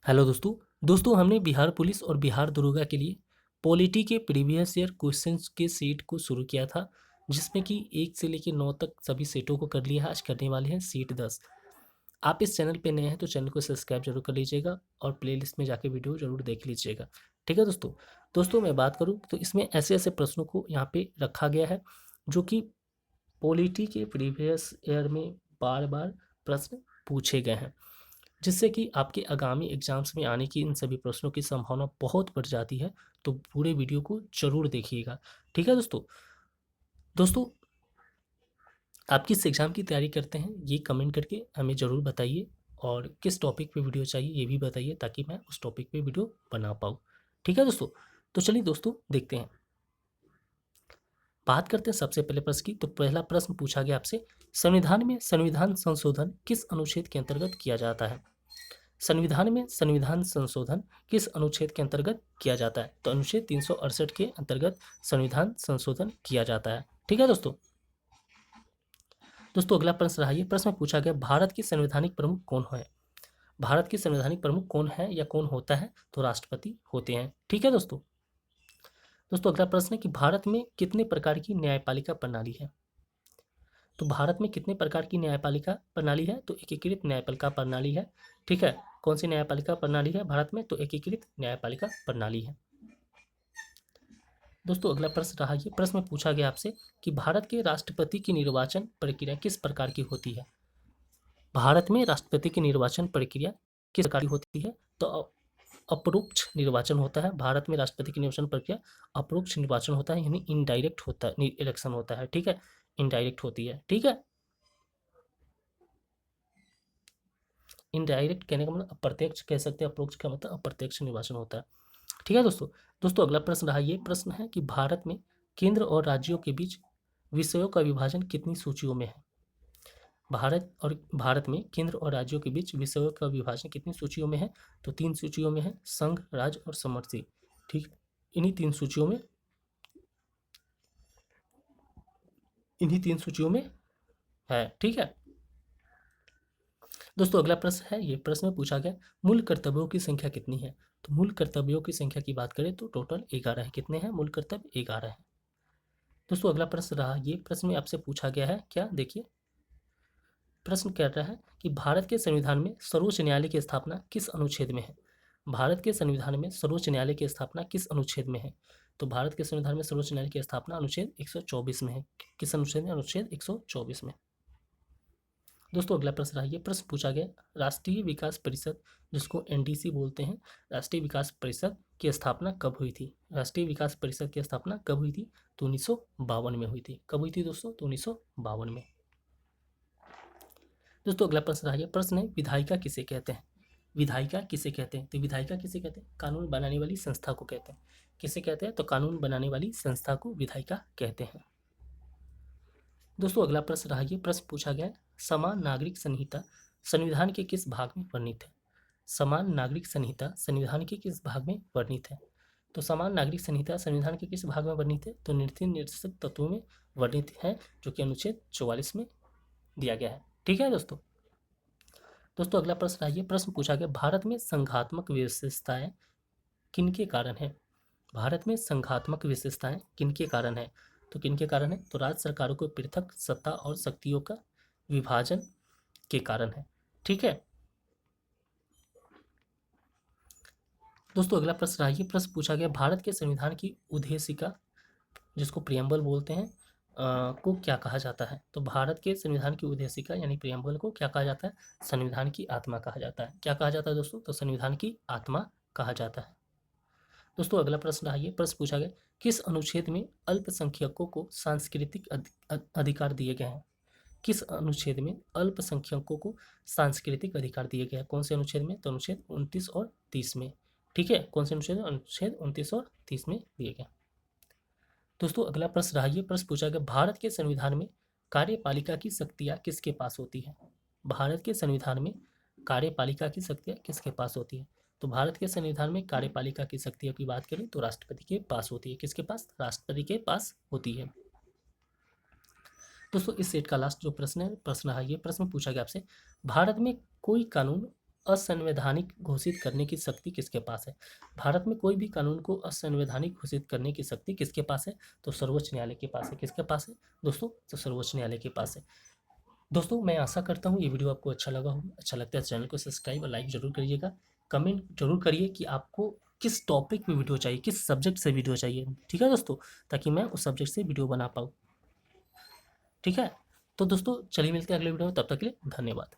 Hello दोस्तों। हमने Bihar police और बिहार दरोगा के लिए पॉलिटी के प्रीवियस ईयर क्वेश्चंस के सेट को शुरू किया था, जिसमें कि 1 से लेकर 9 तक सभी सेटों को कर लिया है। आज करने वाले हैं सेट 10। आप इस चैनल पे नए हैं तो चैनल को सब्सक्राइब जरूर कर लीजिएगा और प्लेलिस्ट में जाके वीडियो जरूर देख लीजिएगा। ठीक है दोस्तों। मैं बात करूँ तो इसमें ऐसे ऐसे प्रश्नों को यहाँ पे रखा गया है जो कि पॉलिटी के प्रीवियस ईयर में बार बार प्रश्न पूछे गए हैं, जिससे कि आपके आगामी एग्जाम्स में आने की इन सभी प्रश्नों की संभावना बहुत बढ़ जाती है। तो पूरे वीडियो को जरूर देखिएगा। ठीक है दोस्तों। दोस्तों, आप किस एग्ज़ाम की तैयारी करते हैं ये कमेंट करके हमें ज़रूर बताइए, और किस टॉपिक पे वीडियो चाहिए ये भी बताइए ताकि मैं उस टॉपिक पे वीडियो बना पाऊँ। ठीक है दोस्तों। तो चलिए दोस्तों देखते हैं। बात करते हैं सबसे पहले प्रश्न की। तो पहला प्रश्न पूछा गया आपसे, संविधान में संविधान संशोधन किस अनुच्छेद के अंतर्गत किया जाता है? संविधान में संविधान संशोधन किस अनुच्छेद के अंतर्गत किया जाता है? तो अनुच्छेद 368 के अंतर्गत संविधान संशोधन किया जाता है। ठीक है दोस्तों। अगला प्रश्न रहा, ये प्रश्न में पूछा गया, भारत के संवैधानिक प्रमुख कौन है? भारत के संवैधानिक प्रमुख कौन है या कौन होता है? तो राष्ट्रपति होते हैं। ठीक है दोस्तों। अगला प्रश्न है कि भारत में कितने प्रकार की न्यायपालिका प्रणाली है? तो भारत में कितने प्रकार की न्यायपालिका प्रणाली है? तो एकीकृत न्यायपालिका प्रणाली है। ठीक है। कौन सी न्यायपालिका प्रणाली है भारत में? तो एकीकृत न्यायपालिका प्रणाली है। अगला प्रश्न रहा, ये प्रश्न में पूछा गया आपसे कि भारत के राष्ट्रपति की निर्वाचन प्रक्रिया किस प्रकार की होती है? भारत में राष्ट्रपति की निर्वाचन प्रक्रिया किस प्रकार की होती है? तो अपरोक्ष निर्वाचन होता है। भारत में राष्ट्रपति की निर्वाचन प्रक्रिया अपरोक्ष निर्वाचन होता है, यानी इनडायरेक्ट होता है, इलेक्शन होता है। ठीक है। इनडायरेक्ट होती है। ठीक है। इनडायरेक्ट कहने का मतलब अप्रत्यक्ष कह सकते हैं, अप्रोक्ष का मतलब अप्रत्यक्ष निर्वाचन होता है। ठीक है दोस्तों। अगला प्रश्न रहा, ये प्रश्न है कि भारत में केंद्र और राज्यों के बीच विषयों का विभाजन कितनी सूचियों में है? भारत में केंद्र और राज्यों के बीच विषयों का विभाजन कितनी सूचियों में है? तो 3 सूचियों में है, संघ, राज्य और समष्टि। ठीक। इन्हीं तीन सूचियों में है। ठीक है अगला प्रश्न है, ये प्रश्न में पूछा गया, मूल कर्तव्यों की संख्या कितनी है? तो मूल कर्तव्यों की संख्या की बात करें तो टोटल 11 है। कितने हैं मूल कर्तव्य? 11 है। अगला प्रश्न रहा, ये प्रश्न में आपसे पूछा गया है क्या, देखिए प्रश्न कह रहा है कि भारत के संविधान में सर्वोच्च न्यायालय की स्थापना किस अनुच्छेद में है? भारत के संविधान में सर्वोच्च न्यायालय की स्थापना किस अनुच्छेद में है? तो भारत के संविधान में सर्वोच्च न्यायालय की स्थापना अनुच्छेद 124 में है। किस अनुच्छेद में? अनुच्छेद 124 में। अगला प्रश्न रहा, ये प्रश्न पूछा गया, राष्ट्रीय विकास परिषद, जिसको एनडीसी बोलते हैं, राष्ट्रीय विकास परिषद की स्थापना कब हुई थी? राष्ट्रीय विकास परिषद की स्थापना कब हुई थी? तो 1952 में हुई थी। कब हुई थी दोस्तों? तो 1952 में। अगला प्रश्न रहा, प्रश्न है, विधायिका किसे कहते हैं? विधायिका किसे कहते हैं? तो विधायिका किसे कहते हैं? कानून बनाने वाली संस्था को कहते हैं। किसे कहते हैं? तो कानून बनाने वाली संस्था को विधायिका कहते हैं। अगला प्रश्न रहा, ये प्रश्न पूछा गया, समान नागरिक संहिता संविधान के किस भाग में वर्णित है? समान नागरिक संहिता संविधान के किस भाग में वर्णित है? तो समान नागरिक संहिता संविधान के किस भाग में वर्णित है? तो नीति निर्देशक तत्वों में वर्णित है, जो कि अनुच्छेद 44 में दिया गया है। ठीक है दोस्तों। अगला प्रश्न है, ये प्रश्न पूछा गया, भारत में संघात्मक विशेषताएं किनके कारण है? भारत में संघात्मक विशेषताएं किनके कारण है? तो किनके कारण है? तो राज्य सरकारों को पृथक सत्ता और शक्तियों का विभाजन के कारण है। ठीक है अगला प्रश्न है, ये प्रश्न पूछा गया, भारत के संविधान की उद्देशिका, जिसको प्रियम्बल बोलते हैं, को क्या कहा जाता है? तो भारत के संविधान की उद्देशिका यानी प्रियम्बल को क्या कहा जाता है? संविधान की आत्मा कहा जाता है। क्या कहा जाता है दोस्तों? तो संविधान की आत्मा कहा जाता है। अगला प्रश्न रहा, ये प्रश्न पूछा गया, किस अनुच्छेद में अल्पसंख्यकों को सांस्कृतिक अधिकार दिए गए हैं? किस अनुच्छेद में अल्पसंख्यकों को सांस्कृतिक अधिकार दिए गए हैं? कौन से अनुच्छेद में? तो अनुच्छेद 29 और 30 में। ठीक है। कौन से अनुच्छेद? अनुच्छेद 29 और 30 में दिए गए। अगला प्रश्न रहा, ये प्रश्न पूछा गया, भारत के संविधान में कार्यपालिका की शक्तियां किसके पास होती है? भारत के संविधान में कार्यपालिका की शक्तियां किसके पास होती है? तो भारत के संविधान में कार्यपालिका की शक्तियों की बात करें तो राष्ट्रपति के पास होती है। किसके पास? राष्ट्रपति के पास होती है। इस सेट का लास्ट जो प्रश्न है, ये प्रश्न पूछा गया आपसे, भारत में कोई कानून असंवैधानिक घोषित करने की शक्ति किसके पास है? भारत में कोई भी कानून को असंवैधानिक घोषित करने की शक्ति किसके पास है? तो सर्वोच्च न्यायालय के पास है। किसके पास है दोस्तों? तो सर्वोच्च न्यायालय के पास है। दोस्तों मैं आशा करता हूँ ये वीडियो आपको अच्छा लगा होगा। अच्छा लगता है चैनल को सब्सक्राइब और लाइक जरूर करिएगा। कमेंट जरूर करिए कि आपको किस टॉपिक पे वीडियो चाहिए, किस सब्जेक्ट से वीडियो चाहिए, ठीक है दोस्तों, ताकि मैं उस सब्जेक्ट से वीडियो बना पाऊँ। ठीक है, तो दोस्तों चलिए मिलते हैं अगले वीडियो में, तब तक के लिए धन्यवाद।